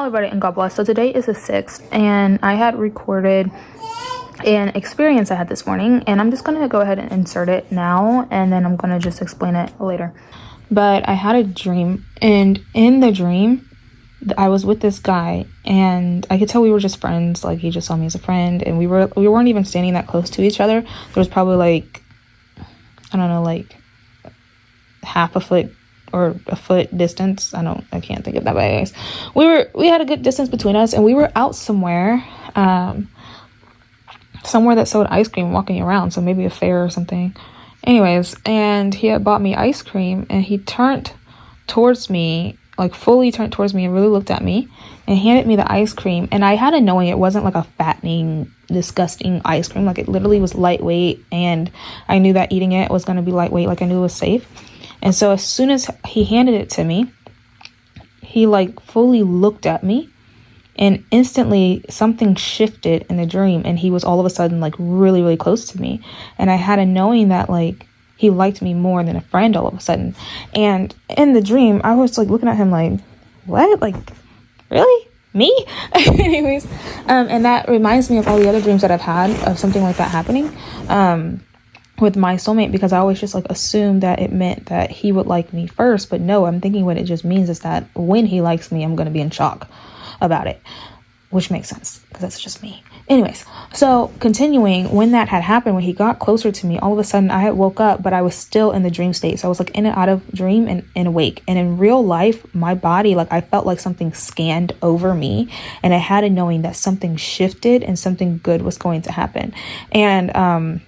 everybody, and God bless. So today is the 6th, and I had recorded an experience I had this morning, and I'm just going to go ahead and insert it now, and then I'm going to just explain it later. But I had a dream, and in the dream, I was with this guy, and I could tell we were just friends. Like, he just saw me as a friend, and we weren't even standing that close to each other. There was probably like, I don't know, like half a foot or a foot distance. I can't think of that, but anyways, we had a good distance between us, and we were out somewhere that sold ice cream, walking around, so maybe a fair or something. Anyways, and he had bought me ice cream, and he turned towards me, like fully turned towards me, and really looked at me and handed me the ice cream. And I had a knowing it wasn't like a fattening, disgusting ice cream. Like, it literally was lightweight, and I knew that eating it was going to be lightweight. Like, I knew it was safe. And so as soon as he handed it to me, he like fully looked at me, and instantly something shifted in the dream, and he was all of a sudden like really, really close to me. And I had a knowing that like he liked me more than a friend all of a sudden. And in the dream, I was like looking at him like, what? Like, really? Me? Anyways, and that reminds me of all the other dreams that I've had of something like that happening with my soulmate, because I always just like assumed that it meant that he would like me first. But no, I'm thinking what it just means is that when he likes me, I'm going to be in shock about it, which makes sense because that's just me. Anyways, so continuing, when that had happened, when he got closer to me, all of a sudden I had woke up, but I was still in the dream state. So I was like in and out of dream and awake. And in real life, my body, like I felt like something scanned over me, and I had a knowing that something shifted and something good was going to happen. And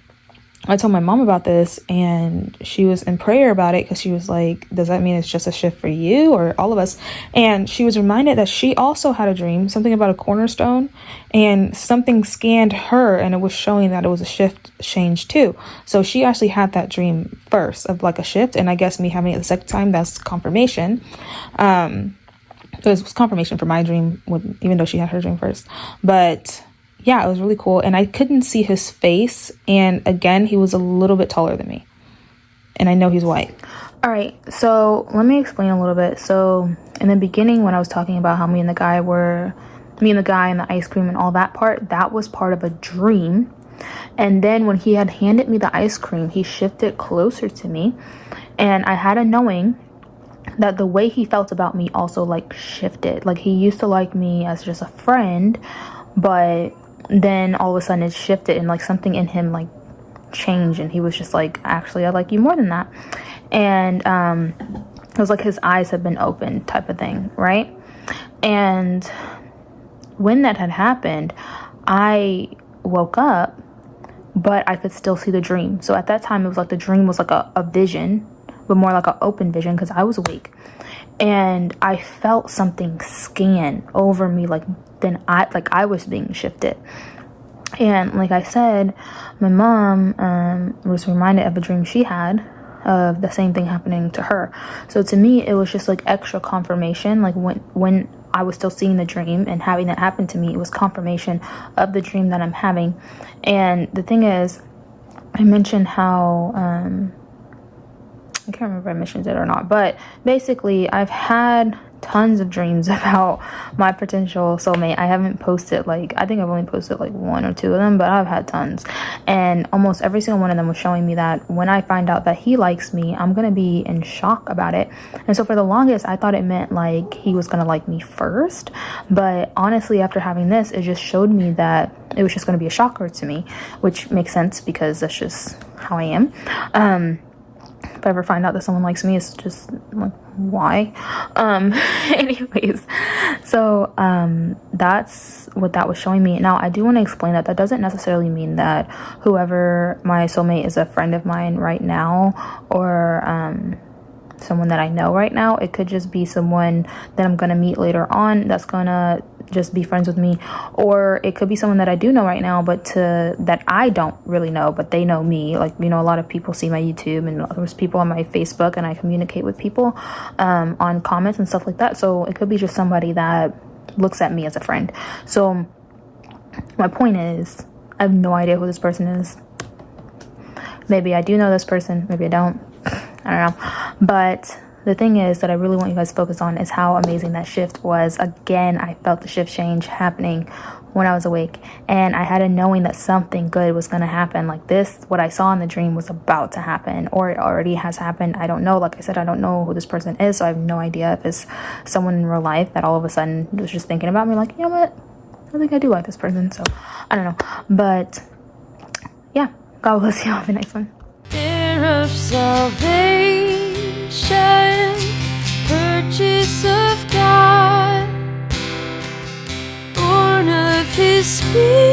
I told my mom about this, and she was in prayer about it, because she was like, does that mean it's just a shift for you or all of us? And she was reminded that she also had a dream, something about a cornerstone, and something scanned her, and it was showing that it was a shift change too. So she actually had that dream first of like a shift, and I guess me having it the second time, that's confirmation. It was confirmation for my dream, even though she had her dream first. But yeah, it was really cool. And I couldn't see his face. And again, he was a little bit taller than me. And I know he's white. All right. So let me explain a little bit. So in the beginning, when I was talking about how me and the guy and the ice cream and all that part, that was part of a dream. And then when he had handed me the ice cream, he shifted closer to me. And I had a knowing that the way he felt about me also like shifted. Like, he used to like me as just a friend, but then all of a sudden it shifted, and like something in him like changed, and he was just like, actually I like you more than that. And it was like his eyes had been opened type of thing, right? And when that had happened, I woke up, but I could still see the dream. So at that time, it was like the dream was like a vision, but more like an open vision, because I was awake. And I felt something scan over me, like I was being shifted. And like I said, my mom was reminded of a dream she had of the same thing happening to her. So to me, it was just like extra confirmation. Like when I was still seeing the dream and having that happen to me, it was confirmation of the dream that I'm having. And the thing is, I mentioned how I can't remember if I mentioned it or not, but basically I've had tons of dreams about my potential soulmate. I haven't posted, I think I've only posted like 1 or 2 of them, but I've had tons. And almost every single one of them was showing me that when I find out that he likes me, I'm going to be in shock about it. And so for the longest, I thought it meant like he was going to like me first. But honestly, after having this, it just showed me that it was just going to be a shocker to me, which makes sense because that's just how I am. If I ever find out that someone likes me, it's just like, why? Anyways, so that's what that was showing me. Now, I do want to explain that doesn't necessarily mean that whoever my soulmate is a friend of mine right now, or someone that I know right now. It could just be someone that I'm gonna meet later on that's gonna just be friends with me, or it could be someone that I do know right now, but that I don't really know, but they know me. Like, a lot of people see my YouTube, and there's people on my Facebook, and I communicate with people on comments and stuff like that. So it could be just somebody that looks at me as a friend. So my point is, I have no idea who this person is. Maybe I do know this person, maybe I don't. I don't know. But the thing is that I really want you guys to focus on is how amazing that shift was. Again, I felt the shift change happening when I was awake, and I had a knowing that something good was going to happen. Like this, what I saw in the dream was about to happen, or it already has happened. I don't know. Like I said, I don't know who this person is, so I have no idea if it's someone in real life that all of a sudden was just thinking about me, like, you know what, I think I do like this person. So I don't know, but yeah, God bless you. Have a nice one. Of salvation, purchase of God, born of His Spirit.